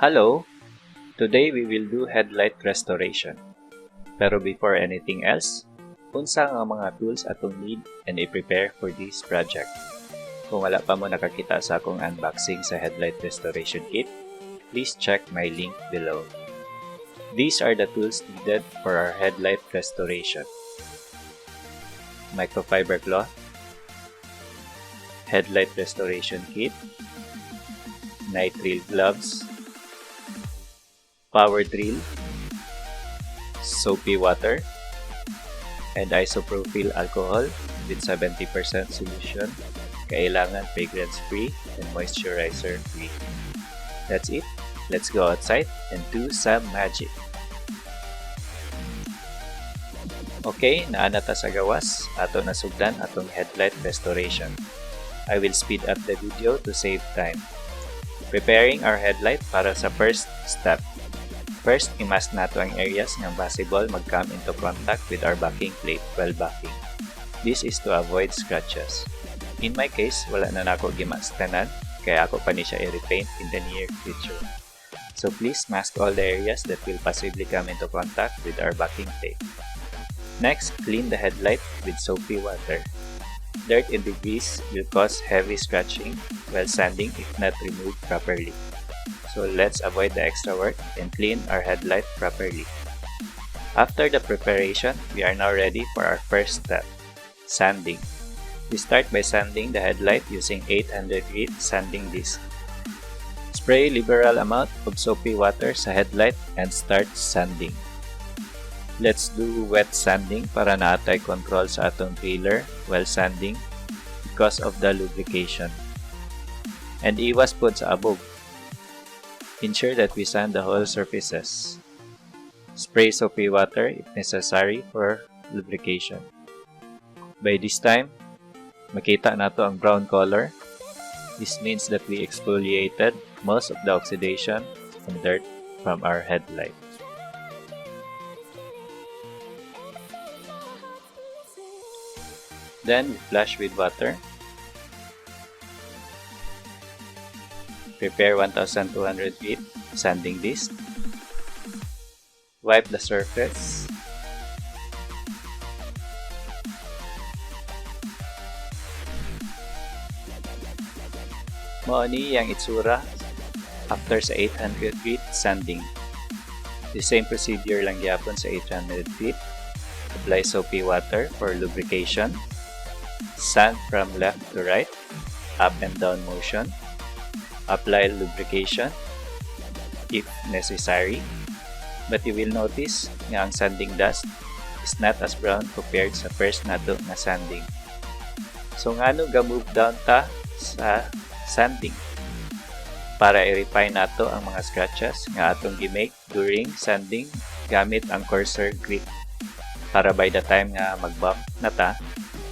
Hello! Today we will do headlight restoration. Pero before anything else, unsa ang mga tools atong need and i-prepare for this project. Kung wala pa mo nakakita sa akong unboxing sa headlight restoration kit, please check my link below. These are the tools needed for our headlight restoration. Microfiber cloth, headlight restoration kit, nitrile gloves, power drill, soapy water, and isopropyl alcohol with 70% solution. Kailangan fragrance-free and moisturizer-free. That's it. Let's go outside and do some magic. Okay, naana ta sa gawas. Ato nasugdan atong headlight restoration. I will speed up the video to save time. Preparing our headlight para sa first step. First, i-mask nato ang areas nga possible mag-come into contact with our backing plate while backing. This is to avoid scratches. In my case, wala na nako gimask tanan, kaya ako pa ni siya i-repaint in the near future. So please mask all the areas that will possibly come into contact with our backing plate. Next, clean the headlight with soapy water. Dirt and debris will cause heavy scratching while sanding if not removed properly. So let's avoid the extra work and clean our headlight properly. After the preparation, we are now ready for our first step, sanding. We start by sanding the headlight using 800 grit sanding disc. Spray liberal amount of soapy water sa headlight and start sanding. Let's do wet sanding para naatay control sa atong driller while sanding because of the lubrication. And iwas pod sa abog. Ensure that we sand the whole surfaces. Spray soapy water if necessary for lubrication. By this time, makita nato ang brown color. This means that we exfoliated most of the oxidation and dirt from our headlight. Then we flush with water. Prepare 1200 grit sanding disc. Wipe the surface. Mao ni ang itsura after sa 800 grit sanding. The same procedure lang gyapon sa 800 grit. Apply soapy water for lubrication. Sand from left to right, up and down motion. Apply lubrication if necessary, but you will notice nga ang sanding dust is not as brown compared sa first nato na sanding. So ngano ga-move down ta sa sanding para i-refine nato ang mga scratches nga atong gi-make during sanding gamit ang coarser grit para by the time nga mag-buff na ta,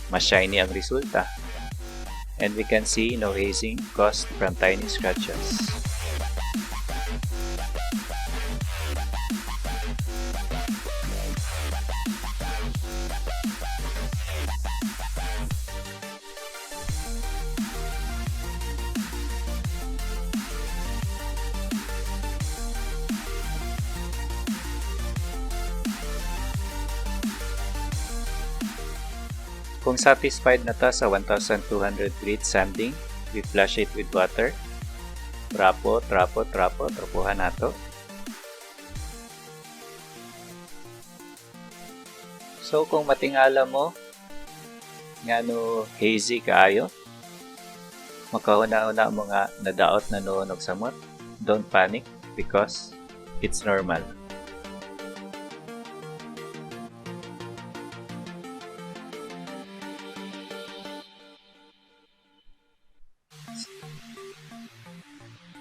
mas shiny ang resulta. And we can see no hazing caused from tiny scratches. Kung satisfied na ta sa 1200 grit sanding, we flush it with water. Trapuhan nato. So kung matingala mo, ngano hazy kaayo, makahuna-una mo nga nadaot na noon og samot, don't panic because it's normal.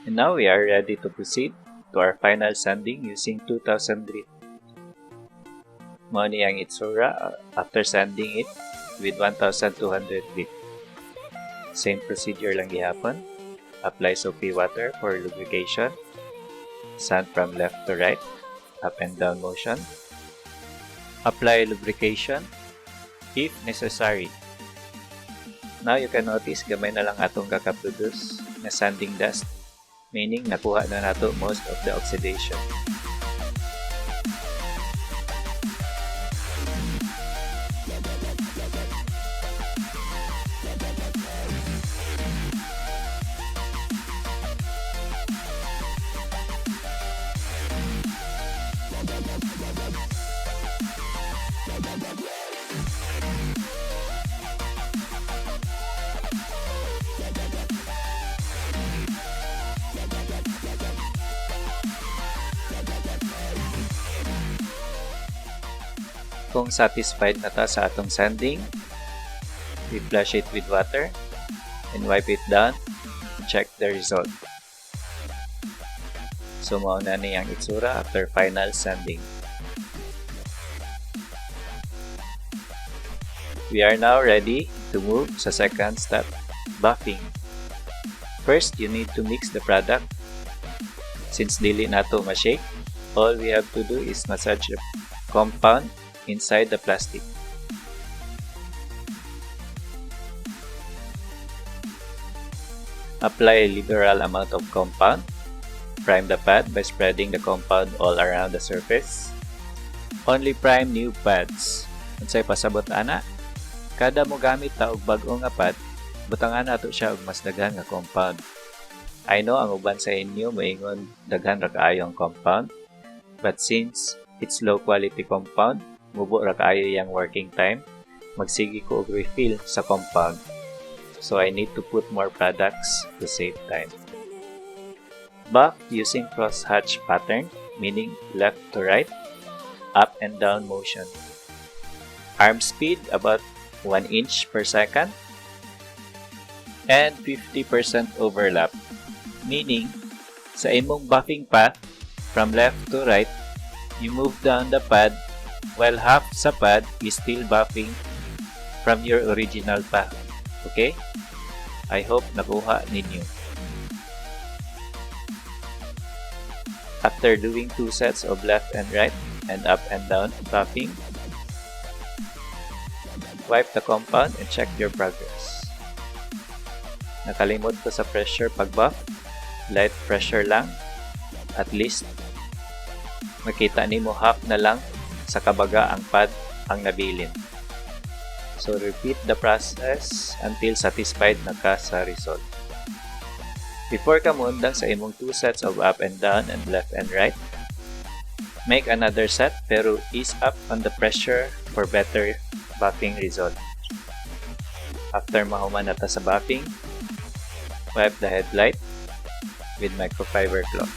And now we are ready to proceed to our final sanding using 2000 grit. Mao ni ang itsura after sanding it with 1200 grit. Same procedure lang gihapon. Apply soapy water for lubrication. Sand from left to right, up and down motion. Apply lubrication if necessary. Now you can notice gamay na lang atong kakaproduce na sanding dust meaning nakuha na nato most of the oxidation. Kung satisfied na ta sa atong sanding, we flush it with water and wipe it down and check the result. So mao na ni ang itsura after final sanding. We are now ready to move sa second step, buffing. First, you need to mix the product. Since dili nato ma-shake, all we have to do is massage the compound inside the plastic. Apply a liberal amount of compound. Prime the pad by spreading the compound all around the surface. Only prime new pads. Unsay pasabot ana? Kada mo gamit ta og bag-o nga pad, butangan nato siya og mas daghan nga compound. I know ang uban sa inyo moingon daghan ra kaayo ang compound, but since it's low quality compound, mubo ra kaayo yang working time, magsige ko og refill sa compound. So I need to put more products to save time. Buff using crosshatch pattern, meaning left to right, up and down motion. Arm speed about 1 inch per second and 50% overlap, meaning sa imong buffing path from left to right, you move down the pad while half sa pad is still buffing from your original path. Okay? I hope nakuha ninyo. After doing 2 sets of left and right and up and down buffing, wipe the compound and check your progress. Nakalimot ko sa pressure pag-buff. Light pressure lang. At least, makita nimo half na lang sa kabaga ang pad ang nabilin. So repeat the process until satisfied na ka sa result. Before ka muundang sa imong 2 sets of up and down and left and right, make another set pero ease up on the pressure for better buffing result. After mahuman na ta sa buffing, wipe the headlight with microfiber cloth.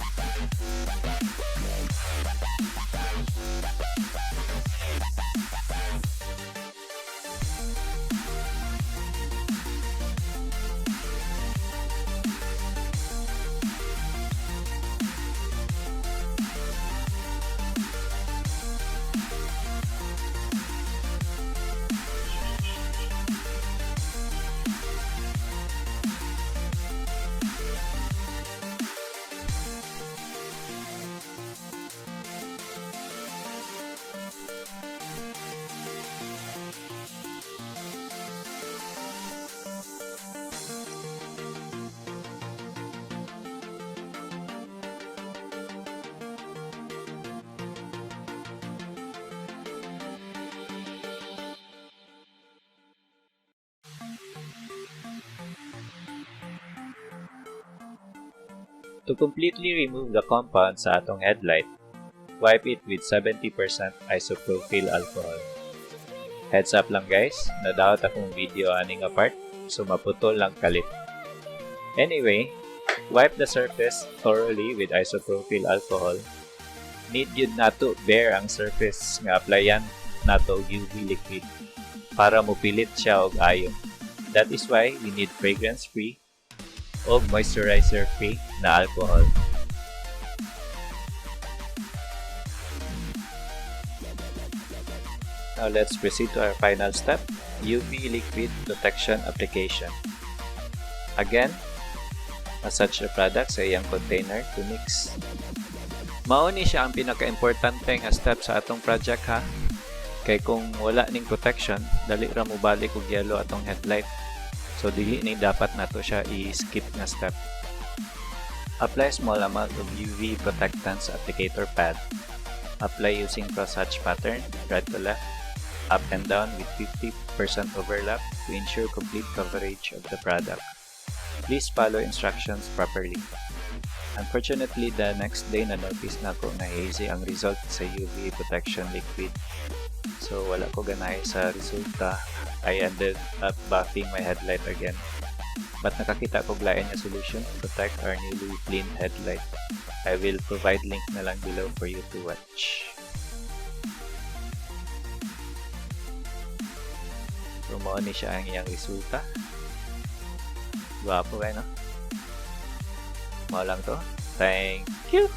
To completely remove the compound sa atong headlight, wipe it with 70% isopropyl alcohol. Heads up lang guys, nadawat akong video aning apart, so maputol lang kalit. Anyway, wipe the surface thoroughly with isopropyl alcohol. Need yun nato bare ang surface nga applyan nato UV liquid para mupilit siya og ayo. That is why we need fragrance-free o moisturizer-free na alcohol. Now let's proceed to our final step, UV liquid protection application. Again, massage the product sa iyang container to mix. Mauni siya ang pinaka-importante nga step sa atong project ha. Kay kung wala ning protection, dali ra mo balik og yellow atong headlight. So dili ni dapat nato siya i-skip na step. Apply a small amount of UV protectants applicator pad. Apply using crosshatch pattern, right to left, up and down with 50% overlap to ensure complete coverage of the product. Please follow instructions properly. Unfortunately, the next day na-notice na ko na hazy ang result sa UV protection liquid. So wala ko ganahe sa resulta. I ended up buffing my headlight again. But nakakita ko lain na solution to protect our newly cleaned headlight. I will provide link na lang below for you to watch. So mo ni siya ang iyang resulta. Gwapo kayo, no? Mo lang to. Thank you!